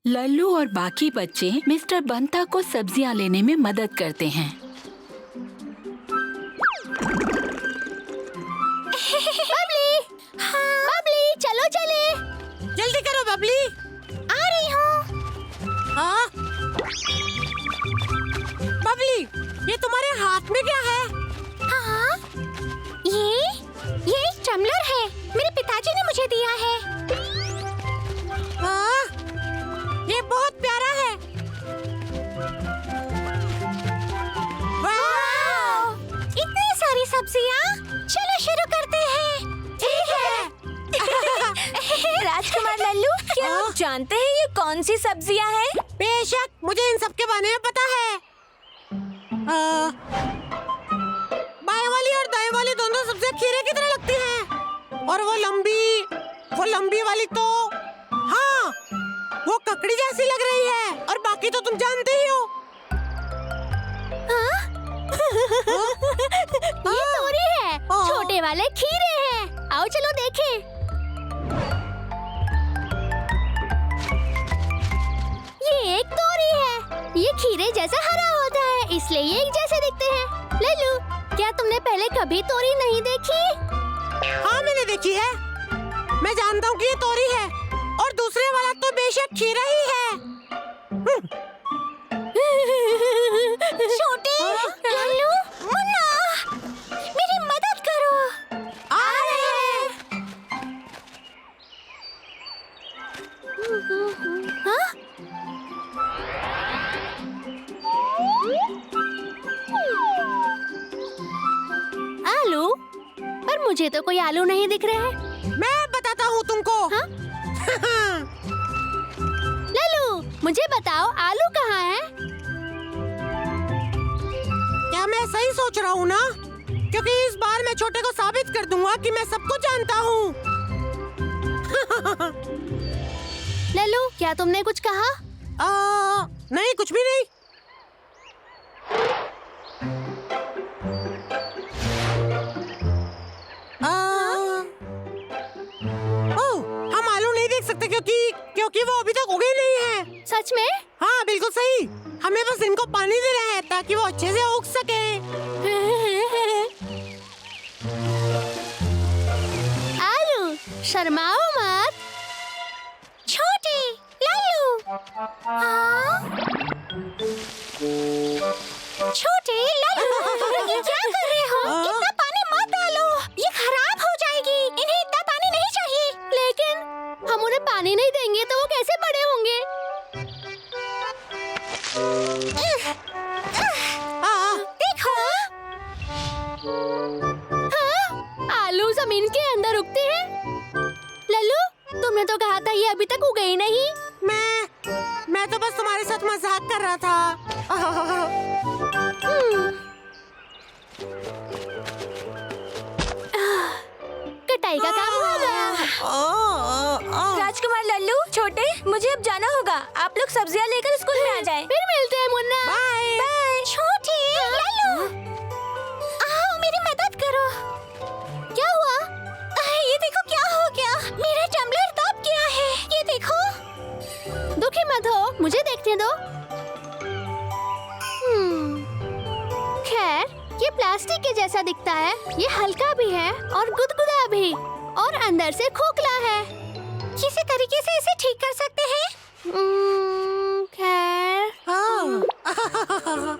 लल्लू और बाकी बच्चे मिस्टर बंता को सब्जियां लेने में मदद करते हैं। बबली, हाँ। बबली, चलो चले। जल्दी करो बबली। आ रही हूँ। हाँ? बबली, ये तुम्हारे हाथ में क्या है? हाँ, ये एक टम्बलर है। मेरे पिताजी ने मुझे दिया है। हाँ? ये बहुत प्यारा है। वाह! इतनी सारी सब्जियाँ। चलो शुरू करते हैं। ठीक है। राजकुमार लल्लू, क्या आप जानते हैं ये कौन सी सब्जियां हैं? बेशक, मुझे इन सब के बारे में पता है। बाएं वाली और दाएं वाली दोनों सब्जियां खीरे की तरह लगती हैं। और वो लंबी वाली तो हाँ, वो ककड़ी जैसी लग रही है। और बाकी तो तुम जानते ही हो। ये तोरी है। छोटे वाले खीरे हैं। आओ चलो देखें। ये एक तोरी है। ये खीरे जैसा हरा होता है, इसलिए ये एक जैसे दिखते हैं। लल्लू, क्या तुमने पहले कभी तोरी नहीं देखी? हाँ, मैंने देखी है। मैं जानता हूँ कि ये तोरी है और दूसरे वाला तो बेशक खीरा ही है। छोटे, लल्लू, मुन्ना, मेरी मदद करो। आ रहे हैं। हाँ? आलू? पर मुझे तो कोई आलू नहीं दिख रहे हैं। मैं बताता हूँ तुमको। हाँ? लल्लू, मुझे बताओ आलू कहाँ है? क्या मैं सही सोच रहा हूँ ना? क्योंकि इस बार मैं छोटे को साबित कर दूंगा कि मैं सब कुछ जानता हूँ। लल्लू, क्या तुमने कुछ कहा? नहीं, कुछ भी नहीं। हम आलू नहीं देख सकते क्योंकि वो अभी तक उगे नहीं हैं। सच में? हाँ, बिल्कुल सही। हमें बस इनको पानी देना है ताकि वो अच्छे से उग सके। आलू, शर्माओ मत। छोटे, लल्लू। हाँ? छोटे, लल्लू, ये क्या कर रहे हो? इतना पानी मत डालो, ये खराब हो जाएगी। इन्हें इतना पानी नहीं चाहिए। लेकिन हम उन्हें पानी नहीं देंगे तो वो कैसे बड़े होंगे? देखो, हाँ, आलू जमीन के अंदर उगते हैं। लल्लू, तुमने तो कहा था ये अभी तक उगे ही नहीं। मैं तो बस तुम्हारे साथ मजाक कर रहा था। कटाई का काम हो गया। राजकुमार लल्लू, छोटे, मुझे अब जाना होगा। आप लोग सब्जियां लेकर स्कूल में आ जाएं। फिर मिलते हैं मुन्ना। बाय। बाय। छोटे, लल्लू, आओ मेरी मदद करो। क्या हुआ? ये देखो क्या हो गया। मेरा टम्बलर दब गया है। ये देखो। दुखी मत हो, मुझे देखने दो। खैर, ये प्लास्टिक के जैसा दिखता है। ये हल्का भी है और गुदगुदा भी, और अंदर से खोखला है। किसी तरीके से इसे ठीक कर सकते हैं? खैर,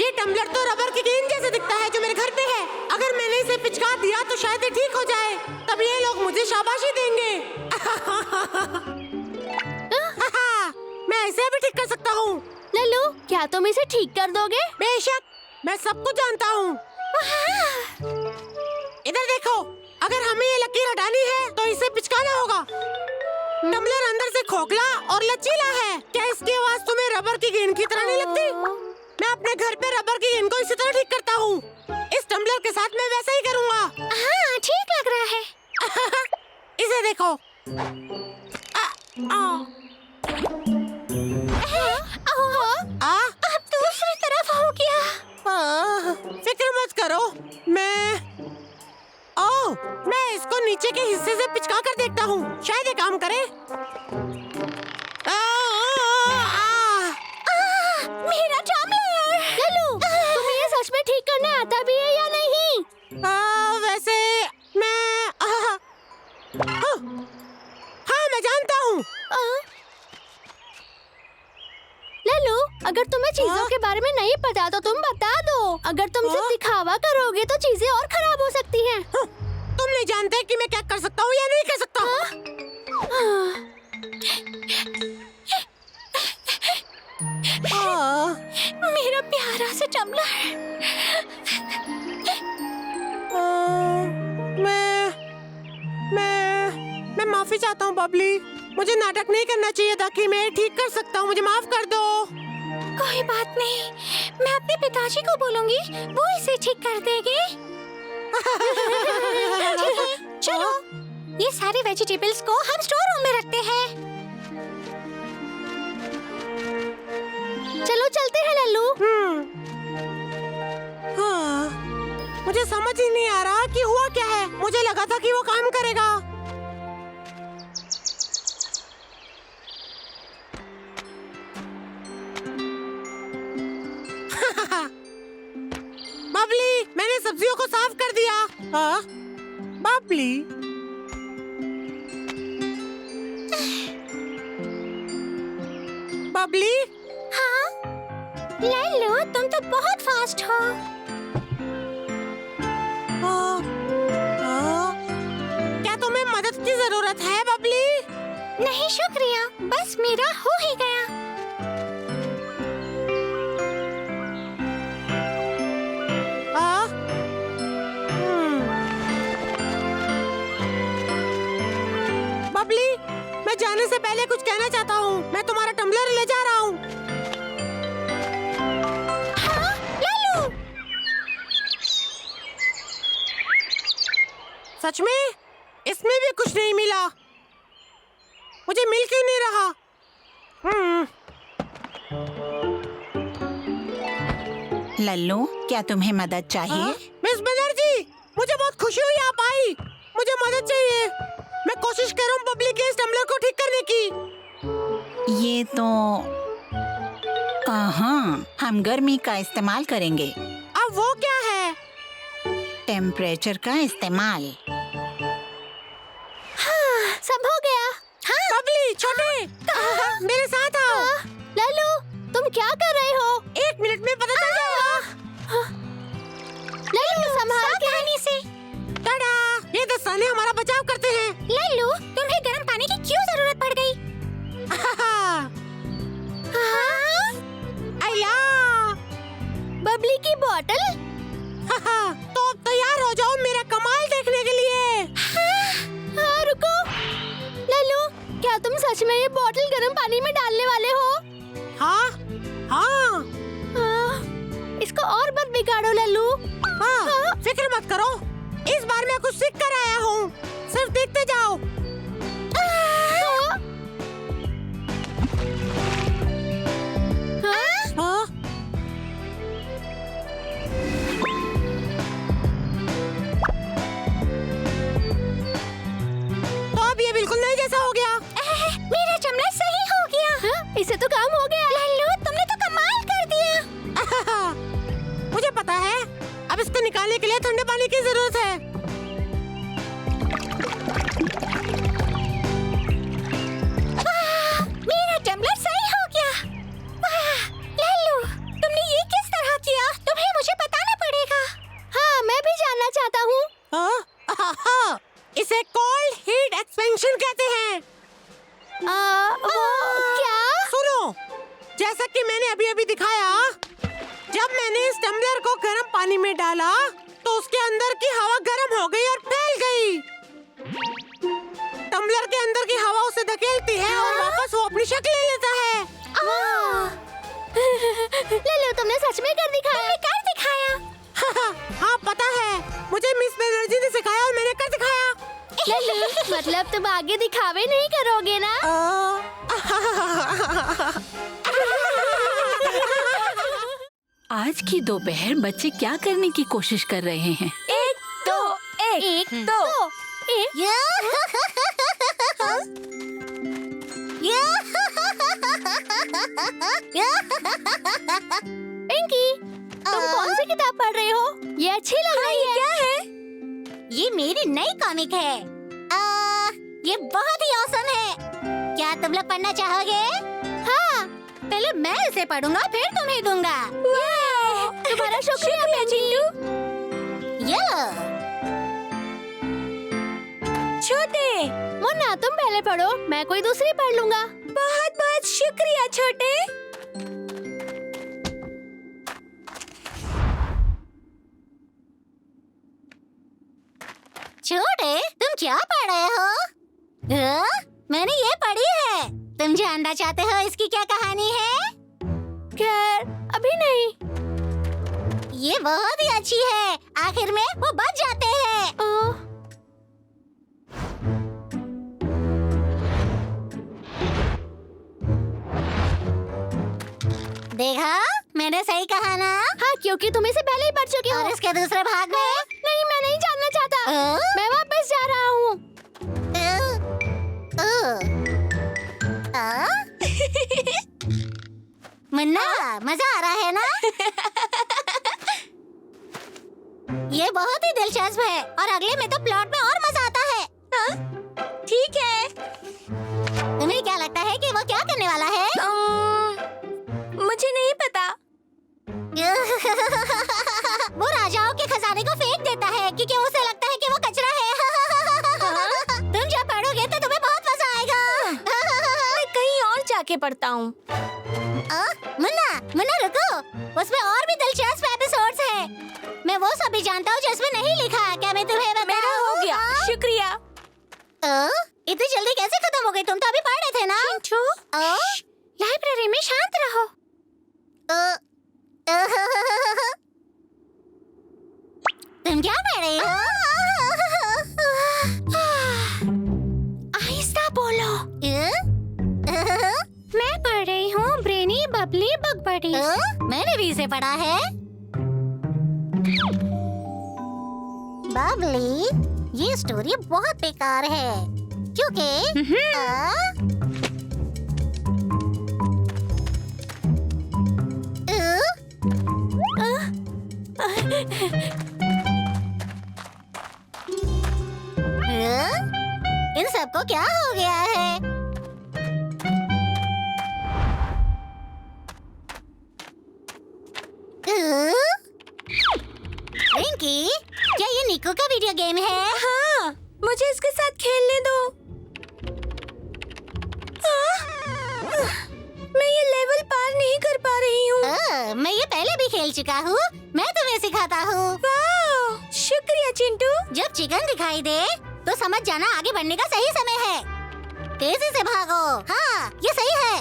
ये टम्बलर तो रबर की गेंद जैसे दिखता है जो मेरे घर पे है। अगर मैंने इसे पिचका दिया तो शायद ये ठीक हो जाए। तब ये लोग मुझे शाबाशी देंगे। मैं इसे भी ठीक कर सकता हूँ। लल्लू, क्या तुम इसे ठीक कर दोगे? बेशक, मैं सब कुछ जानता हूँ। इधर देखो, अगर हमें ये लकीर हटानी है तो इसे पिचकाना होगा। टम्बलर अंदर से खोखला और लचीला है। क्या इसकी आवाज तुम्हें रबर की गेंद की तरह नहीं लगती? मैं अपने घर पे रबर की गेंद को इसी तरह ठीक करता हूँ। इस टम्बलर के साथ मैं वैसा ही करूँगा। हाँ, ठीक लग रहा है। इसे देखो। अब दूसरी तरफ हो गया। फिक्र मत करो, मैं इसको नीचे के हिस्से से पिचका कर देखता हूँ। शायद ये काम करे। अगर तुम्हें चीजों के बारे में नहीं पता तो तुम बता दो। अगर तुम सिर्फ दिखावा करोगे तो चीजें और खराब हो सकती हैं। तुम नहीं जानते कि मैं क्या कर सकता हूँ या नहीं कर सकता। मेरा प्यारा सा टम्बलर। मैं माफी चाहता हूँ बबली। मुझे नाटक नहीं करना चाहिए था कि मैं ठीक कर सकता हूँ। मुझे माफ कर दो। कोई बात नहीं, मैं अपने पिताजी को बोलूंगी, वो इसे ठीक कर देंगे। चलो, ये सारे वेजिटेबल्स को हम स्टोर रूम में रखते हैं। चलो चलते हैं लल्लू। हाँ, मुझे समझ ही नहीं आ रहा कि हुआ क्या है। मुझे लगा था कि वो काम करेगा। बबली, मैंने सब्जियों को साफ कर दिया। हाँ? बबली, बबली, हाँ? लल्लू, तुम तो बहुत फास्ट हो। क्या तुम्हें मदद की जरूरत है बबली? नहीं शुक्रिया, बस मेरा हो ही गया। बबली, मैं जाने से पहले कुछ कहना चाहता हूँ। मैं तुम्हारा टम्बलर ले जा रहा हूँ। हाँ, लल्लू। सच में? इसमें भी कुछ नहीं मिला। मुझे मिल क्यों नहीं रहा? लल्लू, क्या तुम्हें मदद चाहिए? मिस बनर्जी, मुझे बहुत खुशी हुई आप आई। मुझे मदद चाहिए। मैं कोशिश कर रहा हूँ बबली के इस टम्बलर को ठीक करने की। ये तो कहाँ? हम गर्मी का इस्तेमाल करेंगे। अब वो क्या है? टेम्परेचर का इस्तेमाल। हाँ, सब हो गया। हाँ? बबली, छोटे, मेरे साथ आओ। लल्लू, तुम क्या कर रहे हो? 1 मिनट में पता चल जाएगा। लल्लू, संभाल के। से टाडा, ये दस्ताने हमारा बचाव करते हैं। लल्लू, तुम्हें गर्म पानी की क्यों जरूरत पड़ गई? हाँ? अय्या, बबली की बोतल? तो अब तैयार हो जाओ मेरा कमाल देखने के लिए। हाँ, रुको। लल्लू, क्या तुम सच में ये बोतल गर्म पानी में डालने वाले हो? हाँ, हाँ, इसको और मत बिगाड़ो लल्लू। हाँ, फिक्र मत करो। इस बार मैं कुछ सीख कर आया हूँ। सिर्फ देखते जाओ। हाँ? तो अब ये बिल्कुल नहीं जैसा हो गया। मेरा टम्बलर सही हो गया। इसे तो काम हो गया। लल्लू, तुमने तो कमाल कर दिया। मुझे पता है। अब इसको निकालने के लिए ठंडे पानी की जरूरत है। मेरा टम्बलर सही हो गया। वाह, लल्लू, तुमने ये किस तरह किया? तुम्हें मुझे बताना पड़ेगा। हाँ, मैं भी जानना चाहता हूँ। इसे कोल्ड हीट एक्सपेंशन कहते हैं। वो क्या? सुनो, जैसा कि मैंने अभी-अभी दिखाया, जब मैंने इस टम्बलर को गर्म पानी में डाला, तो उसके अंदर की हवा गर्म हो गई और फैल गई। टम्बलर के अंदर की हवा उसे धकेलती है और वापस वो अपनी शक्ल ले लेता है। लल्लू, तुमने सच में कर दिखाया। कर दिखाया? हाँ, पता है। मुझे मिस बनर्जी ने सिखाया और मैंने कर दिखाया। लल्लू, मतलब तुम आगे दिखावे नहीं करोगे ना? आज की दोपहर बच्चे क्या करने की कोशिश कर रहे हैं? एक दो पिंकी, तुम कौन सी किताब पढ़ रहे हो? ये अच्छी लग रही है। क्या है? ये मेरी नई कॉमिक है। ये बहुत ही औसम है। क्या तुम लोग पढ़ना चाहोगे? हाँ, पहले मैं इसे पढ़ूंगा फिर तुम्हें दूंगा। तुम्हारा शुक्रिया चिंटू। ये लो। छोटे, मुन्ना तुम पहले पढ़ो, मैं कोई दूसरी पढ़ लूंगा। बहुत बहुत शुक्रिया छोटे। छोटे, तुम क्या पढ़ रहे हो? मैंने ये पढ़ी है। तुम जानना चाहते हो इसकी क्या कहानी है? खैर, अभी नहीं। ये बहुत ही अच्छी है। आखिर में वो बच जाते हैं। देखा, मैंने सही कहा ना? हाँ, क्योंकि तुम इसे पहले ही पढ़ चुके हो। और इसके दूसरे भाग में? नहीं, मैं नहीं जानना चाहता। मैं वापस जा रहा हूँ। मुन्ना, मजा आ रहा है ना? ये बहुत ही दिलचस्प है और अगले में तो प्लॉट में और मजा आता है। ठीक है। तुम्हें क्या लगता है कि वो क्या करने वाला है? मुझे नहीं पता। वो राजाओं के खजाने को फेंक देता है क्योंकि उसे लगता है कि वो कचरा है। तुम जब पढ़ोगे तो तुम्हें बहुत मजा आएगा। मैं कहीं और जाके पढ़ता हूँ। मुन्ना, मुन्ना रुको, उसमें और भी दिलचस्प एपिसोड्स हैं। मैं वो सब भी जानता हूँ जो इसमें नहीं लिखा। क्या मैं तुम्हें बताऊँ? मेरा हो गया। शुक्रिया। इतनी जल्दी कैसे खत्म हो गई? तुम तो अभी पढ़ रहे थे ना? चिंटू, लाइब्रेरी में शांत रहो। तुम क्या पढ़ रहे हो? आहिस्ता बोलो। मैं पढ़ रही हूँ ब्रेनी बबली बुक बडी। मैंने भी इसे पढ़ा है। बबली, ये स्टोरी बहुत बेकार है क्योंकि इन सबको क्या हो गया है? रिंकी, क्या ये निको का वीडियो गेम है? हाँ, मुझे इसके साथ खेलने दो। मैं ये लेवल पार नहीं कर पा रही हूँ। मैं ये पहले भी खेल चुका हूँ। मैं तुम्हें सिखाता हूँ। वाह, शुक्रिया चिंटू। जब चिकन दिखाई दे तो समझ जाना आगे बढ़ने का सही समय है। तेजी से भागो। हाँ, ये सही है।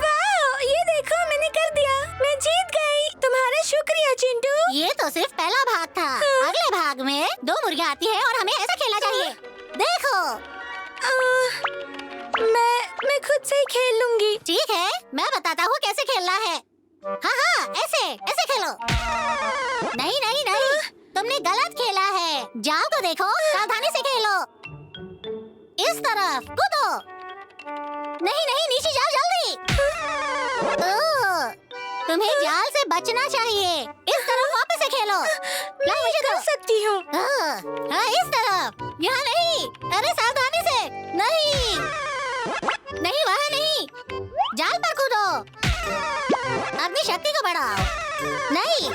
वाह, ये देखो, मैंने कर दिया। मैं जीत गई। तुम्हारा शुक्रिया चिंटू। ये तो सिर्फ पहला भाग था। अगले भाग में 2 मुर्गियाँ आती है और हमें ऐसा खेलना चाहिए। देखो। मैं खुद से ही खेल लूंगी। ठीक है, मैं बताता हूँ कैसे खेलना है। हाँ, ऐसे ऐसे खेलो। नहीं नहीं नहीं, तुमने गलत खेला है। जाल को देखो, सावधानी से खेलो। इस तरफ कूदो। नहीं नहीं, नीचे जाओ जल्दी। तुम्हें जाल से बचना चाहिए। इस तरफ वापस से खेलो। मैं मुझे कर सकती हूँ। हाँ, इस तरफ। यहाँ नहीं। अरे सावधानी से। नहीं नहीं, वहाँ नहीं। जाल पर कूदो। अपनी शक्ति को बढ़ाओ। नहीं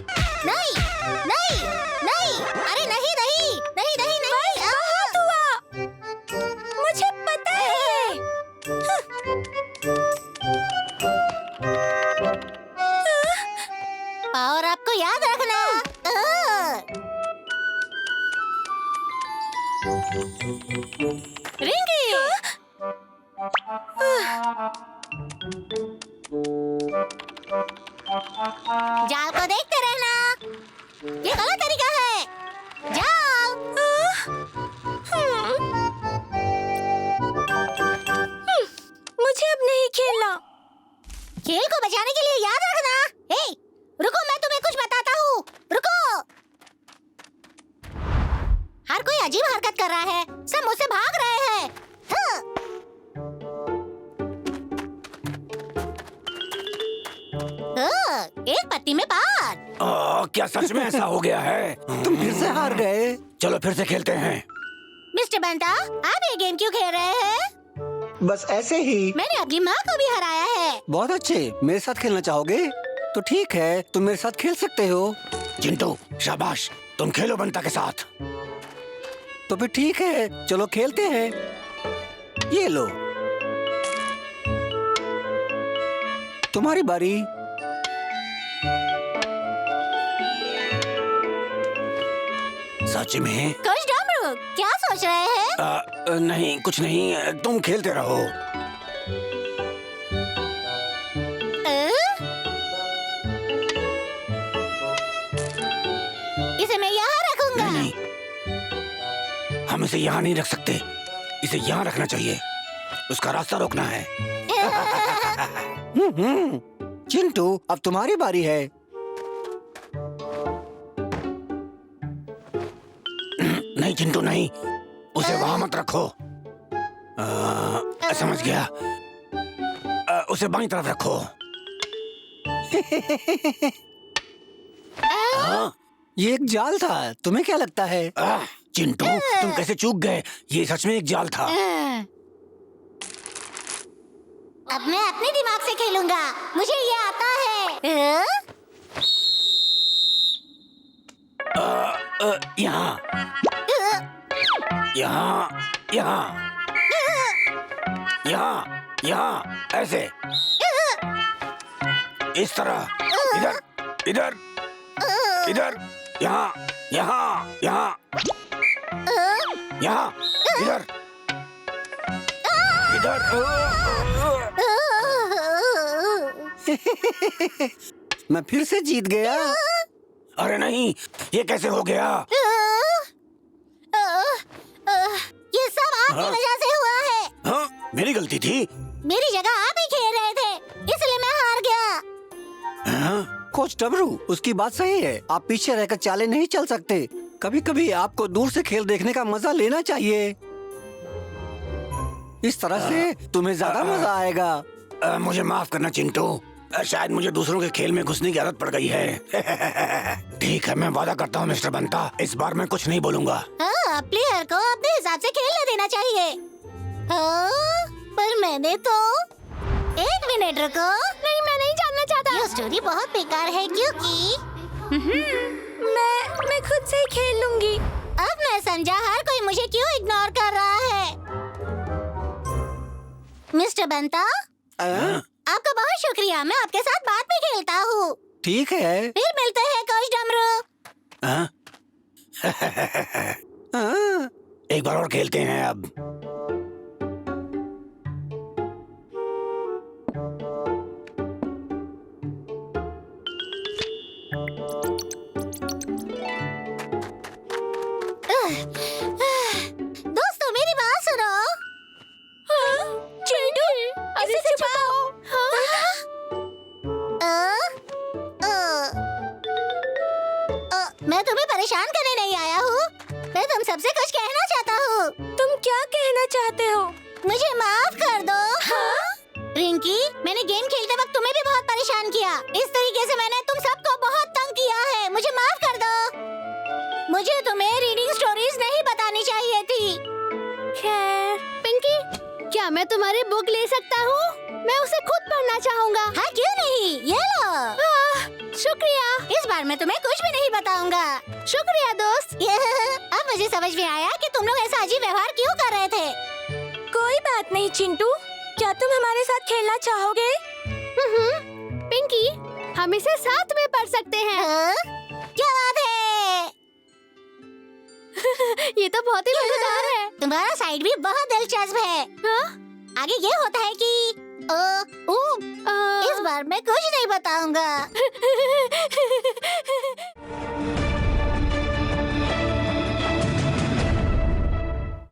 नहीं नहीं नहीं, अरे नहीं नहीं नहीं नहीं नहीं। बहुत हुआ, मुझे पता है। और आपको याद रखना। रिंकी, जाल को देखते रहना। ये गलत तरीका है। जाल। मुझे अब नहीं खेलना। खेल को बचाने के लिए याद रखना। हे, रुको, मैं तुम्हें कुछ बताता हूँ। रुको। हर कोई अजीब हरकत कर रहा है। सब मुझसे भाग रहे हैं। एक पत्ती में पार। क्या सच में ऐसा हो गया है? तुम फिर से हार गए। चलो फिर से खेलते हैं। मिस्टर बंता, आप ये गेम क्यों खेल रहे हैं? बस ऐसे ही। मैंने अपनी माँ को भी हराया है। बहुत अच्छे, मेरे साथ खेलना चाहोगे? तो ठीक है, तुम मेरे साथ खेल सकते हो। चिंटू शाबाश, तुम खेलो बंता के साथ। तो फिर ठीक है, चलो खेलते हैं। ये लो, तुम्हारी बारी। सच में? कोच डमरू, क्या सोच रहे हैं? नहीं, कुछ नहीं, तुम खेलते रहो। इसे मैं यहाँ रखूंगा। नहीं, हम इसे यहाँ नहीं रख सकते, इसे यहाँ रखना चाहिए। उसका रास्ता रोकना है। चिंटू, अब तुम्हारी बारी है। नहीं चिंटू नहीं, उसे वहाँ मत रखो। समझ गया, उसे बाईं तरफ रखो। ये एक जाल था, तुम्हें क्या लगता है? चिंटू, तुम कैसे चूक गए? ये सच में एक जाल था। अब मैं अपने दिमाग से खेलूंगा, मुझे ये आता है। यहाँ यहाँ यहाँ यहाँ यहाँ, ऐसे, इस तरह, इधर इधर इधर, यहाँ यहाँ यहाँ यहाँ, इधर इधर। मैं फिर से जीत गया। अरे नहीं, ये कैसे हो गया? ये सब आपकी वजह से हुआ है। हाँ, मेरी गलती थी। मेरी जगह आप ही खेल रहे थे, इसलिए मैं हार गया। हाँ? कोच डमरू, उसकी बात सही है। आप पीछे रहकर चालें नहीं चल सकते। कभी कभी आपको दूर से खेल देखने का मजा लेना चाहिए। इस तरह से तुम्हें ज्यादा मजा आएगा। मुझे माफ करना चिंटू, शायद मुझे दूसरों के खेल में घुसने की आदत पड़ गई है। ठीक है, मैं वादा करता हूँ मिस्टर बंता, इस बार मैं कुछ नहीं बोलूँगा। हाँ, प्लेयर को अपने हिसाब से खेलने देना चाहिए। हाँ, पर मैंने तो 1 मिनट रुको। नहीं, मैं नहीं जानना चाहता। ये स्टोरी बहुत बेकार है क्योंकि मैं खुद से ही खेल लूंगी। अब मैं समझा हर कोई मुझे क्यों इग्नोर कर रहा है। मिस्टर बंता, आपका बहुत शुक्रिया। मैं आपके साथ बाद में खेलता हूँ। ठीक है। फिर मिलते हैं कोच डमरू। हाँ? एक बार और खेलते हैं अब। दोस्तों, मेरी बात सुनो। चिंटू, इसे छुपाओ। मैं तुम्हें परेशान करने नहीं आया हूँ। मैं तुम सबसे कुछ कहना चाहता हूँ। तुम क्या कहना चाहते हो? मुझे माफ कर दो। रिंकी, मैंने गेम खेलते वक्त तुम्हें भी बहुत परेशान किया। इस तरीके से मैंने तुम सबको बहुत तंग किया है। मुझे माफ कर दो। मुझे तुम्हें रीडिंग स्टोरीज नहीं बतानी चाहिए थी। खैर, पिंकी, क्या मैं तुम्हारी बुक ले सकता हूँ? मैं उसे खुद पढ़ना चाहूँगा। हाँ, क्यों नहीं, ये लो। शुक्रिया। इस बार मैं तुम्हें कुछ भी नहीं बताऊंगा। शुक्रिया दोस्त। अब मुझे समझ में आया कि तुम लोग ऐसा अजीब व्यवहार क्यों कर रहे थे। कोई बात नहीं चिंटू, क्या तुम हमारे साथ खेलना चाहोगे? पिंकी, हम इसे साथ में पढ़ सकते हैं। क्या बात है? ये तो बहुत ही मजेदार है। तुम्हारा साइड भी बहुत दिलचस्प है। हाँ? आगे ये होता है कि इस बार मैं कुछ नहीं बताऊंगा।